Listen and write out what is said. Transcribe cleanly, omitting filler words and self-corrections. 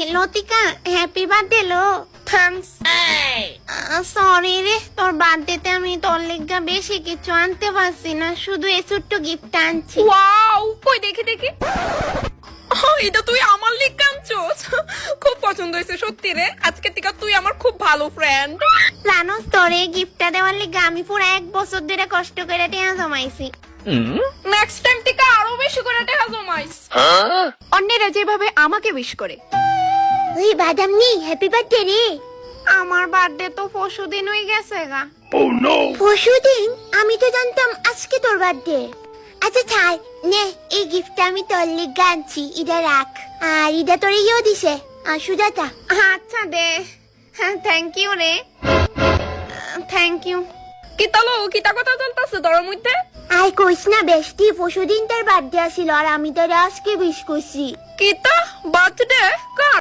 লতিকা happy birthday লো। Thanks. Sorry রে, তোর বার্থডেতে আমি তোর লিগা বেশি কিছু আনতে পারছি না, শুধু এই ছোট্ট গিফট আনছি। ওয়াও, কই দেখি দেখি। এটা তুই আমার লিগ আনছস, খুব পছন্দ হয়েছে সত্যি রে। আজকে থেকে তুই আমার খুব ভালো ফ্রেন্ড। জানোস তোর এই গিফটটা দেওয়ার লিগা আমি পুরো 1 বছর ধরে কষ্ট করে টাকা জমাইছি। নেক্সট টাইম থেকে আরো বেশি করে টাকা জমাইস। অন্যেরা যেভাবে আমাকে উইশ করে। ওই বাদামনি হ্যাপি বার্থডে রে। আমার বার্থডে তো পরশুদিন হয়ে গেছে গা। পরশুদিন? আমি তো জানতাম আজকে তোর বার্থডে। আচ্ছা ছাড়, নে এই গিফটটা আমি তোর লিগা আনছি, এটা রাখ। আর এটা তোর ইয়েও দিছে সুজাতা। আচ্ছা দে। হ্যাঁ থ্যাংক ইউ রে, থ্যাংক ইউ। কিতা কথা চলতেছে তোর মধ্যে? আর কইস না বেশটি, পরশুদিন তোর বার্থডে আসিল আর আমি তোর আজকে উইশ করছি। কিতা বার্থডে কার?